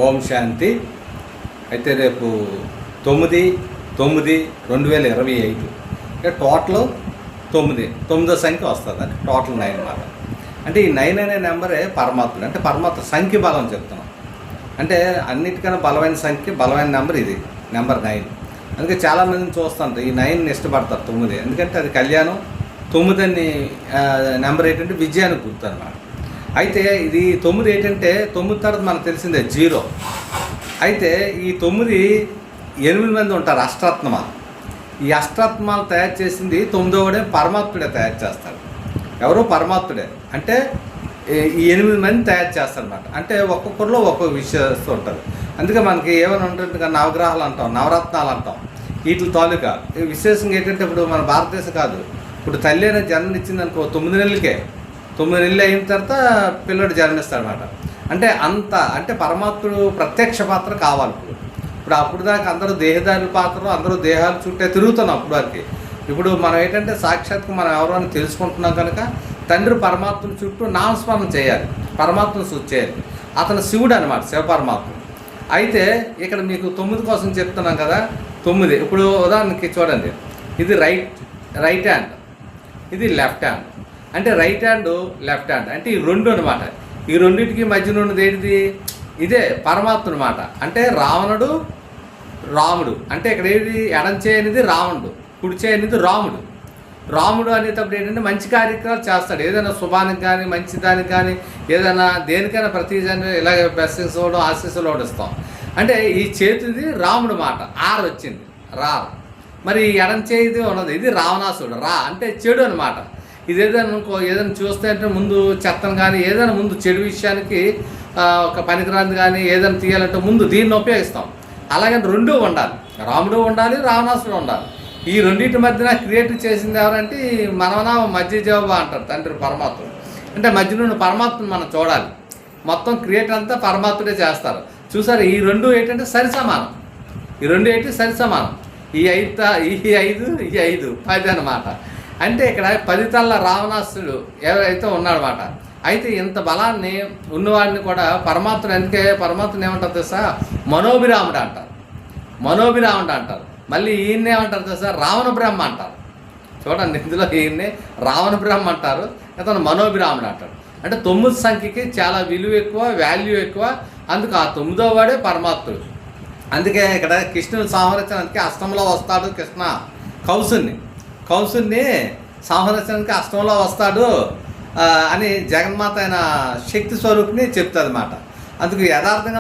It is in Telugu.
ఓం శాంతి. అయితే రేపు 9/9/2025 టోటల్ 9వ సంఖ్య వస్తుంది. అంటే టోటల్ 9 అన్నమాట. అంటే ఈ 9 అనే నెంబరే పరమాత్ముడు. అంటే పరమాత్మ సంఖ్య బలం చెప్తున్నాం. అంటే అన్నిటికన్నా బలమైన సంఖ్య, బలమైన నెంబర్ ఇది, నెంబర్ 9. అందుకే చాలామందిని చూస్తుంటారు ఈ 9ని ఇష్టపడతారు. 9 ఎందుకంటే అది కళ్యాణం. 9 అని నెంబర్ ఏంటంటే విజయానికి గుర్తు అన్నమాట. అయితే ఇది 9 ఏంటంటే 9 తర్వాత మనకు తెలిసిందే 0. అయితే ఈ 8 మంది ఉంటారు అష్టాత్మాలు. ఈ అష్టాత్మాలు తయారు చేసింది 9వడే పరమాత్ముడే తయారు చేస్తాడు. ఎవరో పరమాత్ముడే. అంటే ఈ 8 మంది తయారు చేస్తారనమాట. అంటే ఒక్కొక్కరిలో ఒక్కొక్క విషయస్తూ ఉంటారు. అందుకే మనకి ఏమైనా ఉంటుంది, నవగ్రహాలు అంటాం, నవరత్నాలు అంటాం. వీటి తాలూకా విశేషంగా ఏంటంటే ఇప్పుడు మన భారతదేశం కాదు, ఇప్పుడు తల్లి అనేది జన్మనిచ్చింది అనుకో 9 నెలలకే. 9 నెలలు అయిన తర్వాత పిల్లడు జన్మిస్తాడనమాట. అంటే పరమాత్ముడు ప్రత్యక్ష పాత్ర కావాలి. ఇప్పుడు అప్పుడు దాకా అందరూ దేహదారుల పాత్ర, అందరూ దేహాలు చుట్టే తిరుగుతున్నాం అప్పుడు వారికి. ఇప్పుడు మనం ఏంటంటే సాక్షాత్కు మనం ఎవరో అని తెలుసుకుంటున్నాం కనుక తండ్రి పరమాత్మను చుట్టూ నామస్మరణ చేయాలి, పరమాత్మను శుద్ధి చేయాలి. అతను శివుడు అనమాట, శివ పరమాత్మ. అయితే ఇక్కడ మీకు 9 కోసం చెప్తున్నాం కదా. 9 ఇప్పుడు ఉదాహరణకి చూడండి, ఇది రైట్ హ్యాండ్, ఇది లెఫ్ట్ హ్యాండ్. అంటే రైట్ హ్యాండ్ లెఫ్ట్ హ్యాండ్ అంటే ఈ రెండు అనమాట. ఈ రెండింటికి మధ్యన ఉన్నది ఏంటిది? ఇదే పరమాత్మ అనమాట. అంటే రాముడు అంటే ఇక్కడ ఏది ఎడం చేయనిది రావణుడు, కుడి చేయనిది రాముడు అనేటప్పుడు ఏంటంటే మంచి కార్యక్రమాలు చేస్తాడు. ఏదైనా శుభానికి కానీ మంచి దానికి కానీ ఏదైనా దేనికైనా ప్రతిదాన్ని ఇలాగ బ్లెస్సింగ్స్ ఇవ్వడం, ఆశీస్సులు ఇస్తాం. అంటే ఈ చేతిది రాముడు మాట, ఆర్ వచ్చింది, రా. మరి ఎడం చేయిది ఉన్నది, ఇది రావణాసుడు, రా అంటే చెడు అనమాట. ఇది ఏదైనా చూస్తే అంటే ముందు చెత్తను కానీ ఏదైనా ముందు చెడు విషయానికి ఒక పనికిరాంది కానీ ఏదైనా తీయాలంటే ముందు దీన్ని ఉపయోగిస్తాం. అలాగే రెండూ ఉండాలి, రాముడు ఉండాలి, రావణాసుడు ఉండాలి. ఈ రెండింటి మధ్యన క్రియేట్ చేసింది ఎవరంటే మనమనా మధ్య జవాబు అంటారు తండ్రి పరమాత్మ. అంటే మధ్య నుండి పరమాత్మను మనం చూడాలి. మొత్తం క్రియేట్ అంతా పరమాత్ముడే చేస్తారు. చూసారు, ఈ రెండు ఏంటంటే సరి సమానం. ఈ రెండు ఏంటి సరి సమానం. ఈ 5 10 అన్నమాట. అంటే ఇక్కడ 10 తల్ల రావణాసుడు ఎవరైతే ఉన్నాడనమాట. అయితే ఇంత బలాన్ని ఉన్నవాడిని కూడా పరమాత్ముడు, అందుకే పరమాత్ముని ఏమంటారు తెలుసా? మనోభిరాముడు అంటారు. మళ్ళీ ఈయన్నే ఏమంటారు తెలుసా? రావణ బ్రహ్మ అంటారు. చూడండి, ఇందులో ఈయన్నే రావణ బ్రహ్మ అంటారు, అతను మనోభిరాముడు అంటారు. అంటే 9 సంఖ్యకి చాలా విలువ ఎక్కువ, వాల్యూ ఎక్కువ. అందుకు ఆ 9వ వాడే పరమాత్ముడు. అందుకే ఇక్కడ కృష్ణుని సంహరించడానికి అష్టంలో వస్తాడు కృష్ణ. కంసుని సంహరించడానికి అష్టంలో వస్తాడు అని జగన్మాత అయిన శక్తి స్వరూపిణి చెప్తుంది అన్నమాట. అందుకు యథార్థంగా